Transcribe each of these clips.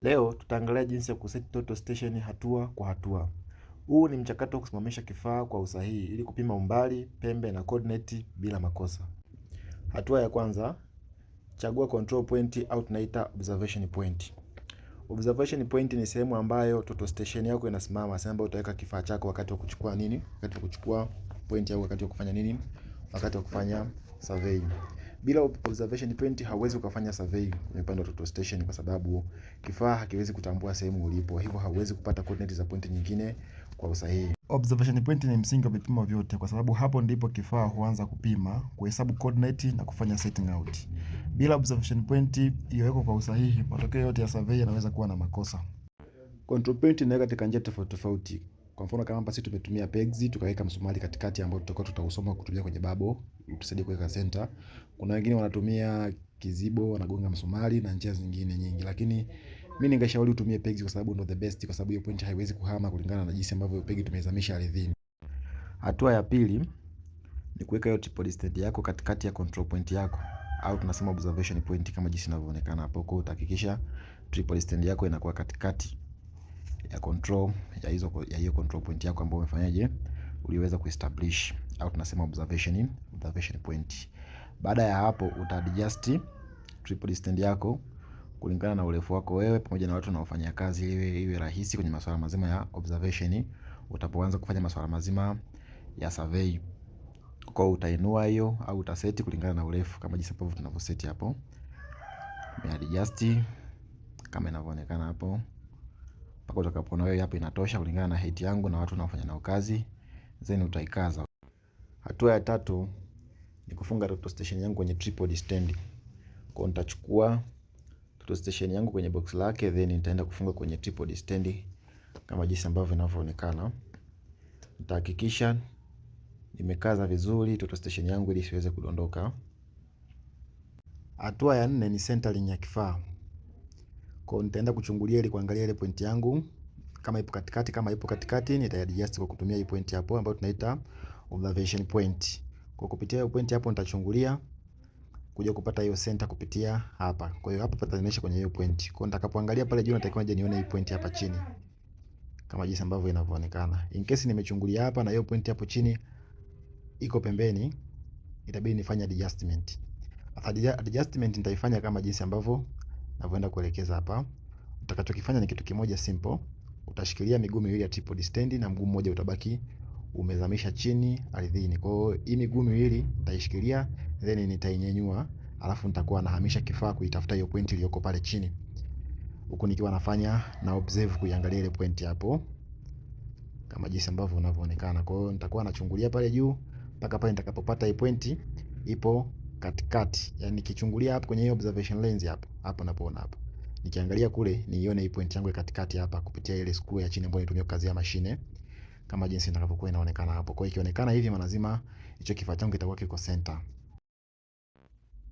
Leo tutaangalia jinsi ya kuset total station hatua kwa hatua. Huu ni mchakato wa kusimamisha kifaa kwa usahihi ili kupima umbali, pembe na coordinate bila makosa. Hatua ya kwanza, chagua control point au tunaita observation point. Observation point ni sehemu ambayo total station yako inasimama, sehemu ambayo utaweka kifaa chako wakati wa kuchukua nini? Wakati wa kuchukua point au wakati wa kufanya nini? Wakati wa kufanya survey. Bila observation point hauwezi ukafanya survey kwenye upande wa total station kwa sababu kifaa hakiwezi kutambua sehemu ulipo, hivyo hauwezi kupata coordinate za point nyingine kwa usahihi. Observation point ni msingi wa vipimo vyote kwa sababu hapo ndipo kifaa huanza kupima, kuhesabu coordinate na kufanya setting out. Bila observation point iliyowekwa kwa usahihi, matokeo yote ya survey yanaweza kuwa na makosa. Control point inaweka katika njia tofauti tofauti. Kwa mfano kama hapa sisi tumetumia pegs, tukaweka msumari katikati ambao tutakuwa tutausoma kutumia kwenye bubble, utusaidie kuweka center. Kuna wengine wanatumia kizibo, wanagonga msumari na njia zingine nyingi, lakini mimi ningeshauri utumie pegs kwa sababu ndio the best, kwa sababu hiyo point haiwezi kuhama kulingana na jinsi ambavyo pegi tumezamisha ardhini. Hatua ya pili ni kuweka hiyo tripod stand yako katikati ya control point yako au tunasema observation point kama jinsi inavyoonekana hapo. Kwa utahakikisha tripod stand yako inakuwa katikati ya control ya hiyo control point yako ambayo umefanyaje, uliweza kuestablish au tunasema observation point. Baada ya hapo utaadjust tripod stand yako kulingana na urefu wako wewe pamoja na watu wanaofanya kazi, iwe rahisi kwenye masuala mazima ya observation utapoanza kufanya masuala mazima ya survey. Kwa utainua hiyo au utaseti kulingana na urefu kama jinsi ambavyo tunavyoseti hapo. Umeadjust kama inavyoonekana hapo mpaka utakapoona wewe hapo inatosha kulingana na height yangu na watu wanaofanya nao kazi, then utaikaza. Hatua ya tatu ni kufunga total station yangu kwenye tripod stand. Kwa nitachukua total station yangu kwenye box lake, then nitaenda kufunga kwenye tripod stand kama jinsi ambavyo inavyoonekana. Nitahakikisha nimekaza vizuri total station yangu ili isiweze kudondoka. Hatua ya nne ni centering ya kifaa. Kwa nitaenda kuchungulia ili kuangalia ile point yangu kama ipo katikati. Kama ipo katikati nitaadjust kwa kutumia hii point hapo ambayo tunaita observation point. Kwa kupitia hiyo point hapo nitachungulia kuja kupata hiyo center kupitia hapa. Kwa hiyo hapa pataonyesha kwenye hiyo point. Kwa nitakapoangalia pale juu natakiwa je nione hii point hapa chini kama jinsi ambavyo inavyoonekana. In case nimechungulia hapa na hiyo point hapo chini iko pembeni, itabidi nifanye adjustment. Adjustment nitaifanya kama jinsi ambavyo navyoenda kuelekeza hapa. Utakachokifanya ni kitu kimoja simple. Utashikilia miguu miwili ya tripod stand na mguu mmoja utabaki umezamisha chini ardhini. Kwa hiyo hii miguu miwili nitaishikilia, then nitainyanyua, alafu nitakuwa nahamisha kifaa kuitafuta hiyo point iliyoko pale chini, huku nikiwa nafanya na observe kuiangalia ile point hapo kama jinsi ambavyo unavyoonekana. Kwa hiyo nitakuwa nachungulia pale juu mpaka pale nitakapopata hii point ipo katikati. Yani nikichungulia hapo kwenye hiyo observation lens hapo napoona hapo, nikiangalia kule niione hii point yangu katikati hapa kupitia ile screw ya chini ambayo nitumia kukazia mashine kama jinsi itakavyokuwa inaonekana hapo. Kwa hiyo ikionekana hivi maana lazima hicho kifaa changu kitakuwa kiko center.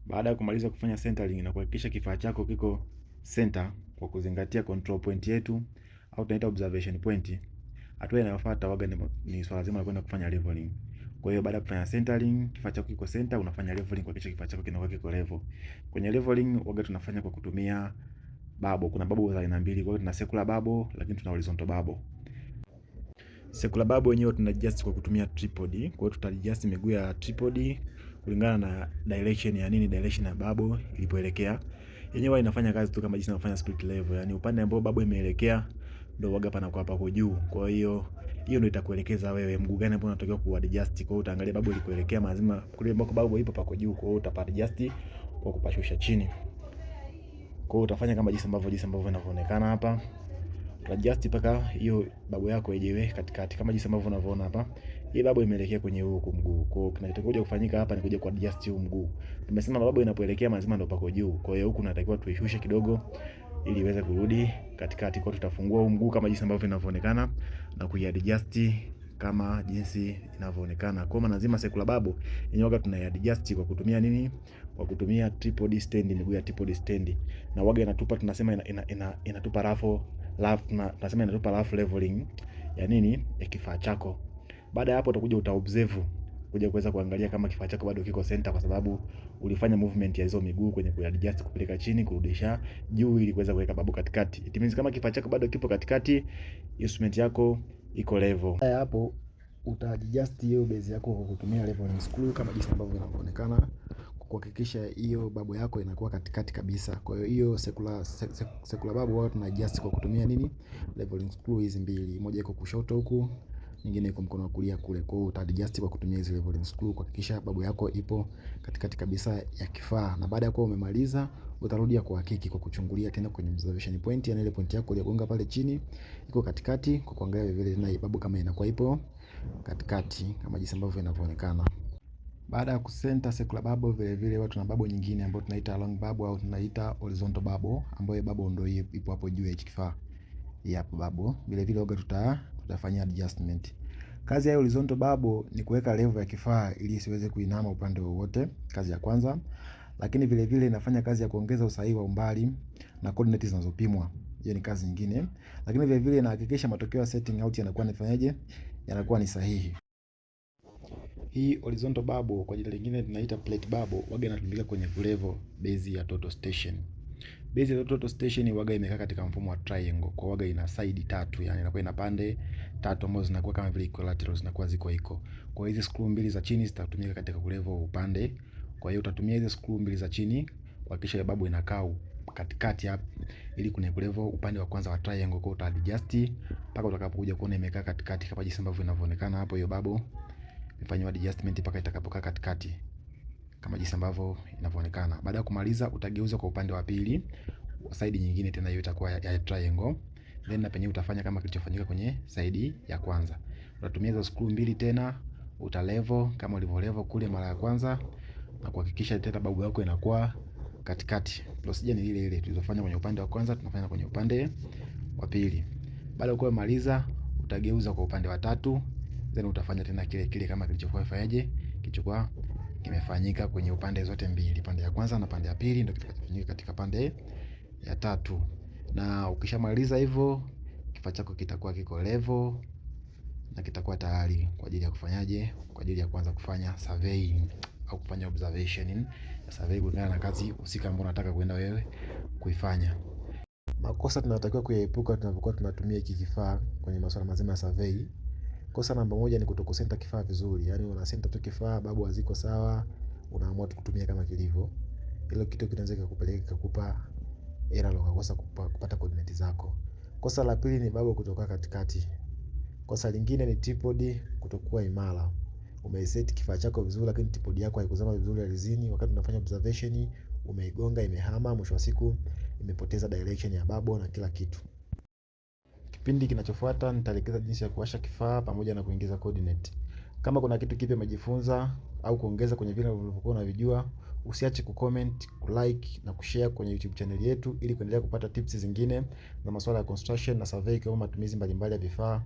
Baada ya kumaliza kufanya centering na kuhakikisha kifaa chako kiko center kwa kuzingatia control point yetu au tunaita observation point, hatua inayofuata waga ni swala zima la kwenda kufanya leveling. Kwa hiyo baada ya kufanya centering, kifaa chako kiko center, unafanya leveling kuhakikisha kifaa chako kinakuwa kiko level. Kwenye leveling waga tunafanya kwa kutumia babo. Kuna babo za aina mbili. Kwa hiyo tuna circular babo lakini tuna horizontal babo. Circular babo yenyewe tuna adjust kwa kutumia tripod. Kwa hiyo tuta adjust miguu ya tripod kulingana na direction ya nini, direction ya babo ilipoelekea. Yenyewe inafanya kazi tu kama jinsi inafanya split level. Yani upande ambao babo imeelekea ndio waga panakuwa pako juu. Kwa hiyo ndio itakuelekeza wewe mguu gani ambao unatakiwa kuadjust. Kwa hiyo utaangalia babo ilikoelekea lazima kule ambako babo ipo pako juu, kwa hiyo utapa-adjust kwa kupashusha chini. Kwa hiyo utafanya kama jinsi ambavyo inavyoonekana hapa. Adjust mpaka hiyo babo yako ijewe katikati kama jinsi ambavyo unavyoona hapa. Hii babo imeelekea kwenye huko mguu. Kwa hiyo kinachotakiwa kufanyika hapa ni kuja kuadjust huu mguu. Tumesema babo inapoelekea lazima ndio pako juu. Kwa hiyo huku tunatakiwa tuishushe kidogo ili iweze kurudi katikati. Kwa tutafungua huu mguu kama jinsi ambavyo inavyoonekana na kuiadjust kama jinsi inavyoonekana. Kwa maana lazima circular babo yenyewe tunaiadjust kwa kutumia nini? Kwa kutumia tripod stand, miguu ya tripod stand. Na waga inatupa, tunasema inatupa tunasema inatupa rough leveling ya nini? Ya kifaa chako. Baada ya hapo utakuja utaobserve kuja kuweza kuangalia kama kifaa chako bado kiko center, kwa sababu ulifanya movement ya hizo miguu kwenye kuadjust kupeleka chini kurudisha juu ili kuweza kuweka babo katikati. It means kama kifaa chako bado kipo katikati, instrument yako iko level. Hapo utaadjust hiyo base yako kwa kutumia leveling screw kama jinsi ambavyo inaonekana, kuhakikisha hiyo babo yako inakuwa katikati kabisa. Kwa hiyo hiyo circular babo wao tuna adjust kwa kutumia nini? Leveling screw hizi mbili. Moja iko kushoto huku, nyingine iko mkono wa kulia kule. Kwa hiyo uta adjust kwa kutumia hizo leveling screw kuhakikisha babo yako ipo katikati kabisa ya kifaa. Na baada ya kuwa umemaliza, utarudia kuhakiki kwa kuchungulia tena kwenye observation point, yani ile point yako uliyogonga pale chini iko katikati, kwa kuangalia vile vile na babo kama inakuwa ipo katikati kama jinsi ambavyo inavyoonekana. Baada ya kusenta circular bubble, vile vile watu na bubble nyingine ambayo tunaita long bubble au tunaita horizontal bubble, ambayo bubble ndio ipo hapo juu ya kifaa. Hii hapo bubble. Vile vile tutafanyia adjustment. Kazi ya horizontal bubble ni kuweka level ya kifaa ili isiweze kuinama upande wowote, kazi ya kwanza. Lakini vile vile inafanya kazi ya kuongeza usahihi wa umbali na coordinates zinazopimwa. Hiyo ni kazi nyingine. Lakini vile vile inahakikisha matokeo ya setting out yanakuwa nifanyaje? Yanakuwa ni sahihi. Hii horizontal bubble kwa jina lingine tunaita plate bubble, waga inatumika kwenye kulevel base ya total station. Base ya total station waga imekaa katika mfumo wa triangle, kwa waga ina side tatu, yani inakuwa ina pande tatu ambazo zinakuwa kama vile equilaterals, zinakuwa ziko iko. Kwa hiyo hizi screw mbili za chini zitatumika katika kulevel upande. Kwa hiyo utatumia hizi screw mbili za chini kuhakikisha ile bubble inakaa katikati hapa ili kwenye kulevel upande wa kwanza wa triangle. Kwa uta adjust mpaka utakapokuja kuona imekaa katikati kama jinsi ambavyo inavyoonekana hapo. Hiyo bubble ifanywe adjustment mpaka itakapokaa katikati kama jinsi ambavyo inavyoonekana. Baada ya kumaliza, utageuza kwa upande wa pili, side nyingine tena, hiyo itakuwa ya triangle. Then na penyewe utafanya kama kilichofanyika kwenye side ya kwanza. Utatumia hizo screw mbili tena, uta level kama ulivyo level kule mara ya kwanza, na kuhakikisha tena babo yako inakuwa katikati. Procedure ni ile ile tulizofanya kwenye upande wa kwanza, tunafanya kwenye upande wa pili. Baada ya kumaliza, utageuza kwa upande wa tatu, then utafanya tena kile kile kama kilichokuwa kilichokuwa kimefanyika kwenye upande zote mbili, pande ya kwanza na pande ya pili, ndio kitakachofanyika katika pande ya tatu. Na ukishamaliza hivyo, kifaa chako kitakuwa kiko level na kitakuwa tayari kwa ajili ya kufanyaje, kwa ajili ya kuanza kufanya surveying au kufanya observation ya survey kulingana na kazi husika ambayo unataka kwenda wewe kuifanya. Makosa tunatakiwa kuyaepuka tunapokuwa tunatumia hiki kifaa kwenye masuala mazima ya survey. Kosa namba moja ni kutokusenta kifaa vizuri. Yaani unasenta tu kifaa, babu haziko sawa, unaamua tu kutumia kama kilivyo. Hilo kitu kinaweza kukupeleka kukupa error na ukakosa kupata coordinate zako. Kosa la pili ni babu kutoka katikati. Kosa lingine ni tripod kutokuwa imara. Umeset kifaa chako vizuri lakini tripod yako haikuzama vizuri ardhini, wakati unafanya observation umeigonga, imehama, mwisho wa siku imepoteza direction ya babu na kila kitu. Kipindi kinachofuata nitaelekeza jinsi ya kuwasha kifaa pamoja na kuingiza coordinate. Kama kuna kitu kipya umejifunza au kuongeza kwenye vile ulivyokuwa unavijua, usiache kucomment, kulike na kushare kwenye YouTube channel yetu ili kuendelea kupata tips zingine za masuala ya construction na survey, kama matumizi mbalimbali ya vifaa